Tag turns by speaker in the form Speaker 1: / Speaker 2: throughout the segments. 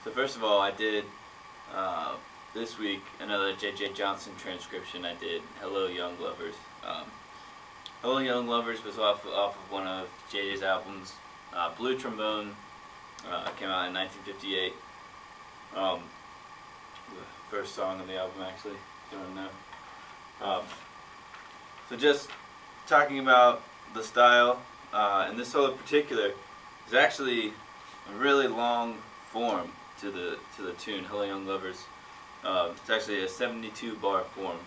Speaker 1: So first of all, I did this week another J.J. Johnson transcription. I did "Hello Young Lovers." "Hello Young Lovers" was off of one of J.J.'s albums. "Blue Trombone" came out in 1958. The first song on the album, actually. If you don't know. So just talking about the style, and this solo in particular is actually a really long form to the tune, "Hello Young Lovers." It's actually a 72 bar form.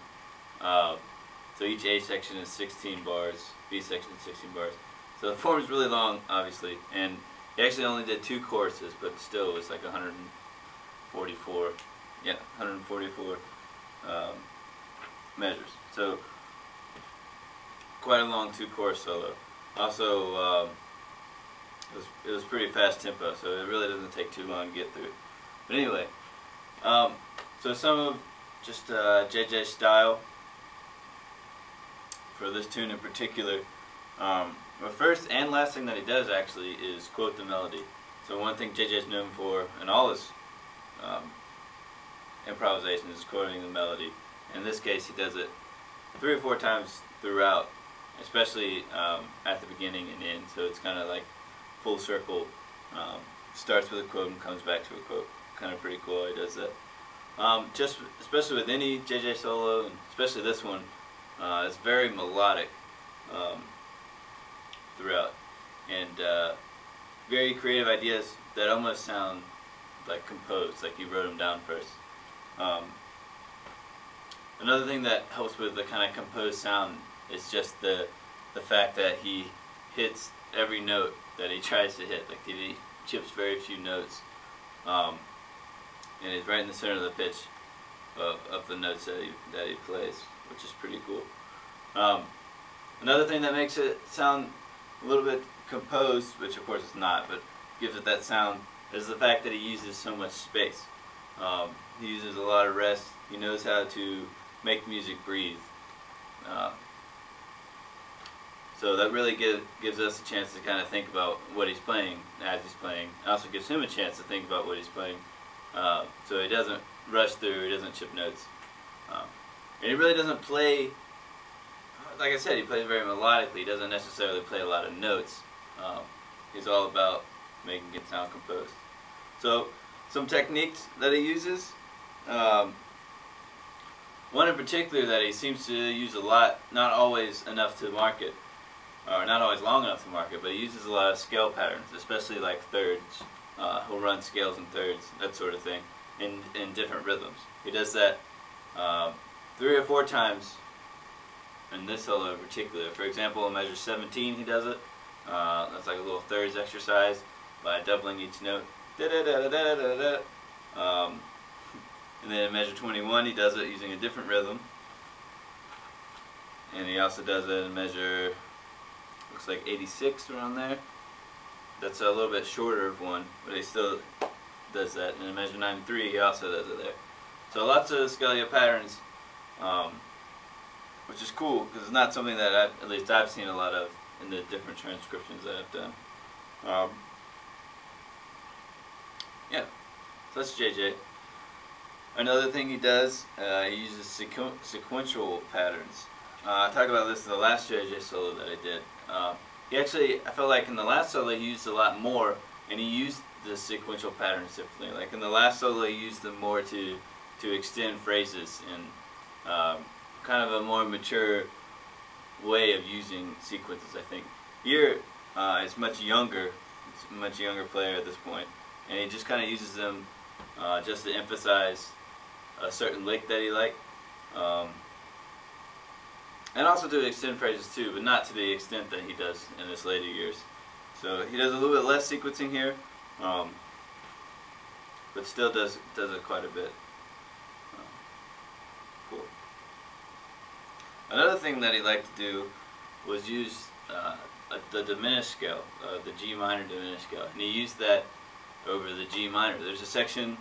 Speaker 1: So each A section is 16 bars, B section is 16 bars. So the form is really long, obviously, and he actually only did 2 choruses, but still it was like 144 measures. So quite a long 2-chorus solo. Also, it was pretty fast tempo, so it really doesn't take too long to get through. But anyway, so some of just JJ's style for this tune in particular. The first and last thing that he does actually is quote the melody. So one thing JJ's known for in all his improvisations is quoting the melody. In this case, he does it 3 or 4 times throughout, especially at the beginning and end. So it's kind of like full circle. Starts with a quote and comes back to a quote. Kind of pretty cool how he does that. Just especially with any JJ solo, and especially this one, it's very melodic throughout, and very creative ideas that almost sound like composed, like he wrote them down first. Another thing that helps with the kind of composed sound is just the fact that he hits every note that he tries to hit. Like he chips very few notes, and he's right in the center of the pitch of the notes that he plays, which is pretty cool. Another thing that makes it sound a little bit composed, which of course it's not, but gives it that sound, is the fact that he uses so much space. He uses a lot of rest. He knows how to make music breathe. So that really gives us a chance to kind of think about what he's playing as he's playing. It also gives him a chance to think about what he's playing. So he doesn't rush through, he doesn't chip notes. And he really doesn't play, like I said, he plays very melodically. He doesn't necessarily play a lot of notes. He's all about making it sound composed. So some techniques that he uses. One in particular that he seems to use a lot, not always enough to market, or not always long enough to market, but he uses a lot of scale patterns, especially like thirds. He'll run scales and thirds, that sort of thing, in different rhythms. He does that 3 or 4 times in this solo in particular. For example, in measure 17 he does it. That's like a little thirds exercise by doubling each note. And then in measure 21 he does it using a different rhythm. And he also does it in measure, looks like 86, around there. That's a little bit shorter of one, but he still does that. And in measure 93 he also does it there. So lots of scale patterns, which is cool because it's not something that at least I've seen a lot of in the different transcriptions that I've done. Yeah, so that's JJ. Another thing he does, he uses sequential patterns. I talked about this in the last JJ solo that I did. He actually, I felt like in the last solo he used a lot more, and he used the sequential patterns differently. Like in the last solo he used them more to extend phrases in kind of a more mature way of using sequences, I think. Here, it's much younger. It's a much younger player at this point, and he just kind of uses them just to emphasize a certain lick that he liked, and also to extend phrases too, but not to the extent that he does in his later years. So he does a little bit less sequencing here, but still does it quite a bit. Cool. Another thing that he liked to do was use the diminished scale, the G minor diminished scale, and he used that over the G minor. There's a section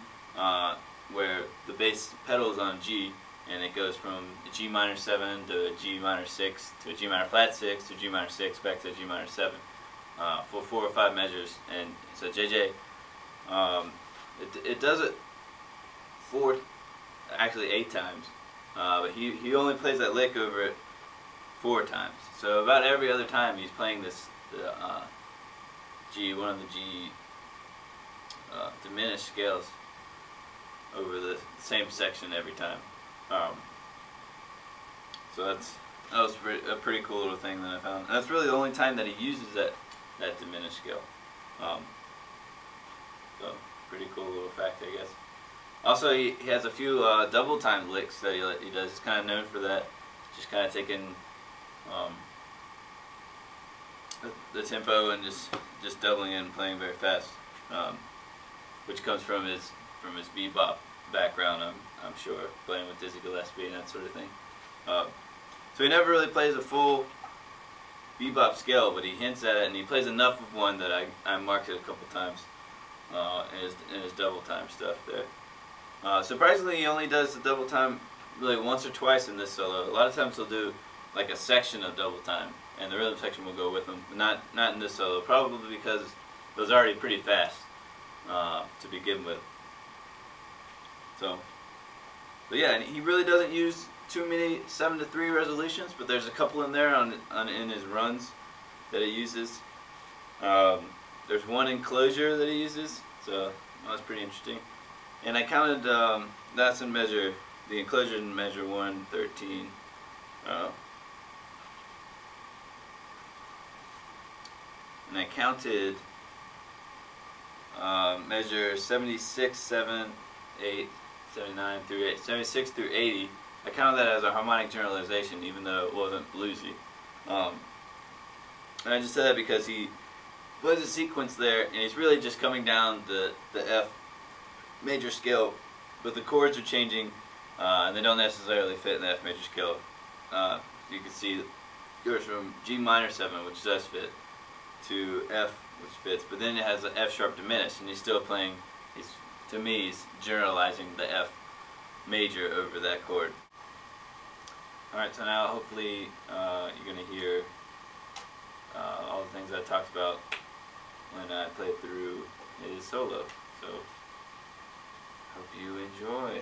Speaker 1: where the bass pedal is on G, and it goes from a G minor 7 to a G minor 6 to a G minor flat 6 to a G minor 6 back to a G minor 7 for 4 or 5 measures. And so JJ It does it actually 8 times, but he only plays that lick over it 4 times. So about every other time he's playing the G, one of the G diminished scales over the same section every time. So that was a pretty cool little thing that I found. And that's really the only time that he uses that diminished scale. So pretty cool little fact, I guess. Also, he has a few double time licks that he does. He's kind of known for that. Just kind of taking the tempo and just doubling it and playing very fast, which comes from his bebop background. I'm sure, playing with Dizzy Gillespie and that sort of thing. So he never really plays a full bebop scale, but he hints at it, and he plays enough of one that I marked it a couple times in his double time stuff there. Surprisingly, he only does the double time really once or twice in this solo. A lot of times he'll do like a section of double time, and the rhythm section will go with him, but not in this solo, probably because it was already pretty fast to begin with. So, but yeah, and he really doesn't use too many 7/3 resolutions, but there's a couple in there in his runs that he uses. There's one enclosure that he uses, so that's pretty interesting. And I counted that's in measure, the enclosure in measure 113. And I counted measure 76, 7, 8, 79 through 8, 76 through 80. I counted that as a harmonic generalization, even though it wasn't bluesy. And I just said that because he plays a sequence there, and he's really just coming down the F major scale, but the chords are changing, and they don't necessarily fit in the F major scale. You can see it goes from G minor 7, which does fit, to F, which fits, but then it has an F sharp diminished, and he's still playing. To me, he's generalizing the F major over that chord. Alright, so now hopefully you're going to hear all the things I talked about when I played through his solo. So, hope you enjoy.